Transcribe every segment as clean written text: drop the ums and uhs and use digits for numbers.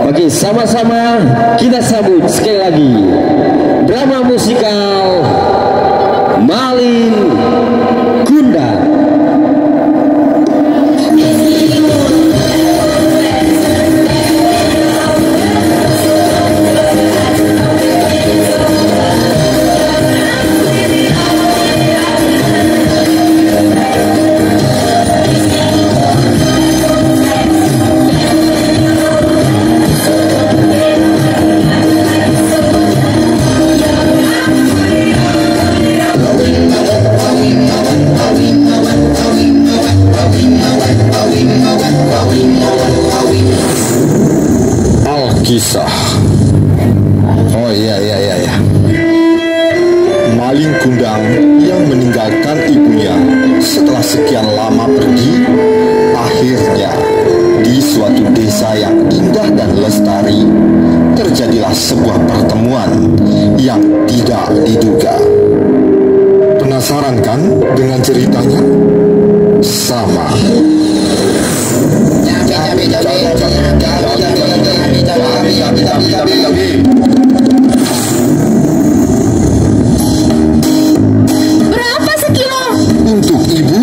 Oke, sama-sama kita sambut sekali lagi drama musikal Malin Kundang. Kisah. Oh iya. Malin Kundang yang meninggalkan ibunya setelah sekian lama pergi, akhirnya di suatu desa yang indah dan lestari terjadilah sebuah pertemuan yang tidak diduga. Penasaran kan dengan ceritanya? Sama. Berapa sekilo? Untuk ibu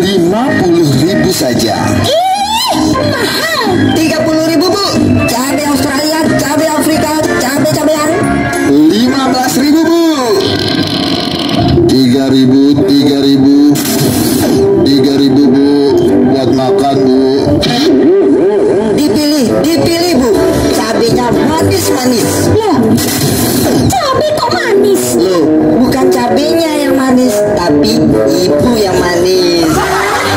50.000 saja. Ih, mahal. 30.000 Bu. Cabai Australia, cabai Afrika, cabai-cabean. 15.000 Bu. 3.000 Bu. Buat makan Bu. Dipilih Bu. Cabainya manis-manis. Loh, cabai kok manis? Loh, bukan cabainya yang manis, tapi ibu yang manis.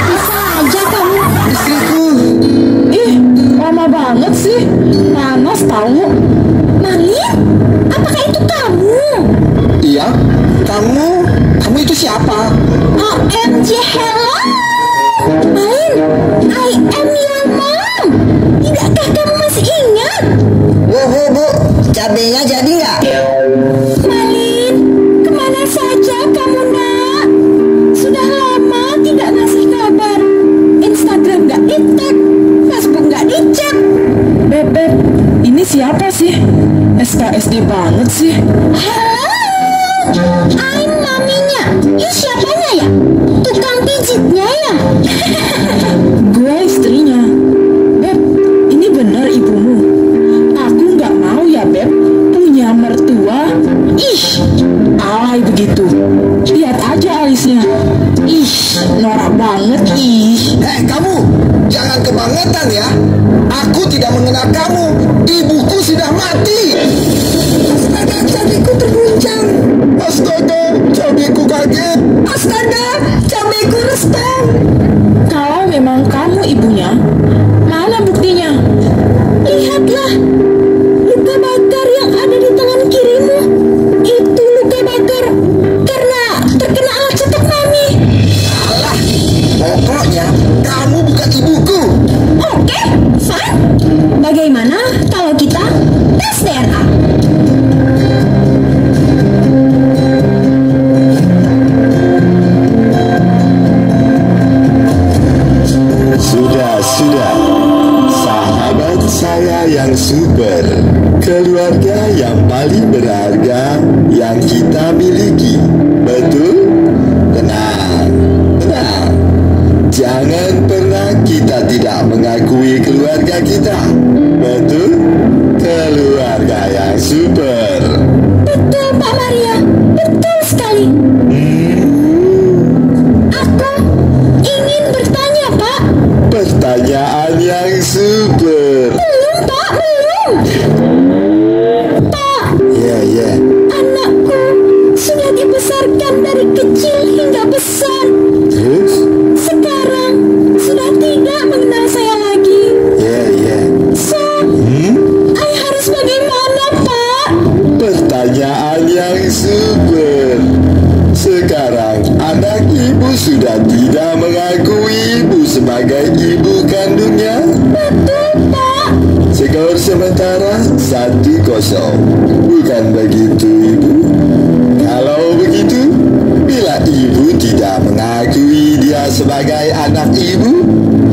Bisa aja kamu. Istriku. Ih, lama banget sih. Panas tahu. Malin, apakah itu kamu? Iya, kamu itu siapa? OMG, hello. Malin, I am your mom. Tidakkah kamu masih ingat? Bu, cabainya jadi nggak? Malin, kemana saja kamu nak? Sudah lama tidak ngasih kabar. Instagram nggak di-tag, Facebook nggak dicek. Beb, ini siapa sih? SKSD banget sih. Halo, I'm maminya. You siapanya ya? Tukang pijitnya ya? Gue istrinya. Beb, ini bener ibumu. Aku nggak mau ya, Beb, punya mertua. Ih, alay begitu. Lihat aja alisnya. Ih, norak banget. Ih. Kamu, jangan kebangetan ya. Aku tidak mengenal kamu. Ibuku sudah mati. Astaga, cabaiku terguncang. Astaga, cabeku kaget. Astaga, cabaiku restang. Kalau memang kamu ibunya, mana buktinya? Lihatlah, luka bakar yang ada di tangan kirimu. Itu luka bakar karena terkena alat cetak mami. Alah, pokoknya kamu bukan ibuku. Oke, fine. Bagaimana kalau kita tes DNA? Sudah. Sahabat saya yang super, keluarga yang paling berharga yang kita miliki. Betul? Tenang. Jangan pernah kita tidak mengakui keluarga kita. Betul? Keluarga yang super. Betul Pak Maria, betul sekali. Aku ingin bertanya Pak. Pertanyaan yang super. Belum Pak, belum. Pak, Ya. anakku sudah dibesarkan dari kecil hingga besar. Terus? Sekarang sudah tidak mengenal saya lagi. Ya. So, I harus bagaimana Pak? Pertanyaan yang super. Sekarang anak ibu sudah tidak mengakui ibu sebagai ibu kandungnya. Betul Pak. Skor sementara 1-0. Bukan begitu ibu? Kalau begitu, bila ibu tidak mengakui dia sebagai anak ibu.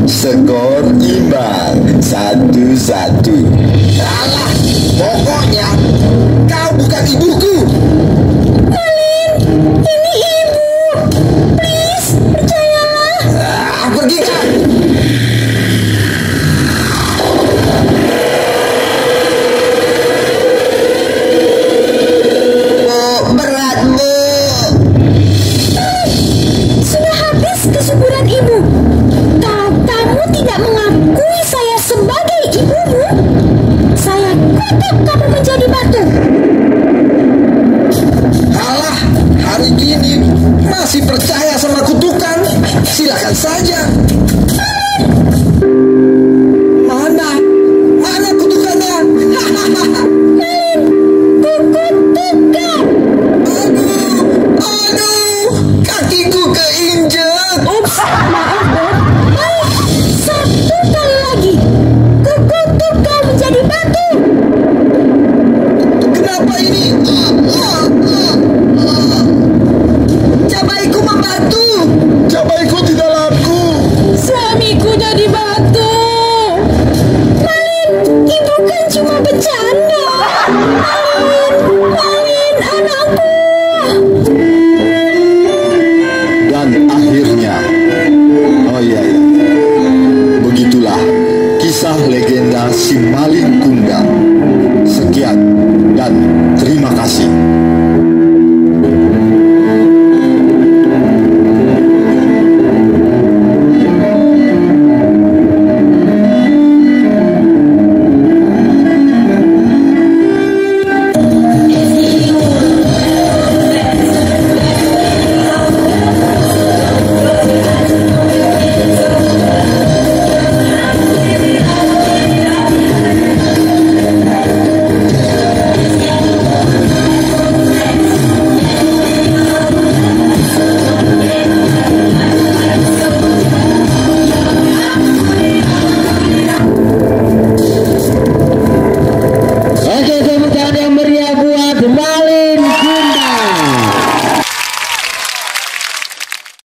Skor imbang 1-1. Alah, pokoknya kau bukan ibuku. Malin, ini ibu. Please, percayalah. Pergi kau. Berat, Bu. Sudah habis kesuburan ibu. Kalau kamu tidak mengakui saya sebagai ibumu, saya kutuk kamu menjadi batu. Alah, hari ini masih percaya sama kutukan? Silakan saja. Mana kutukannya? Kukutukan. Aduh, kakiku keinjek. Ups, maaf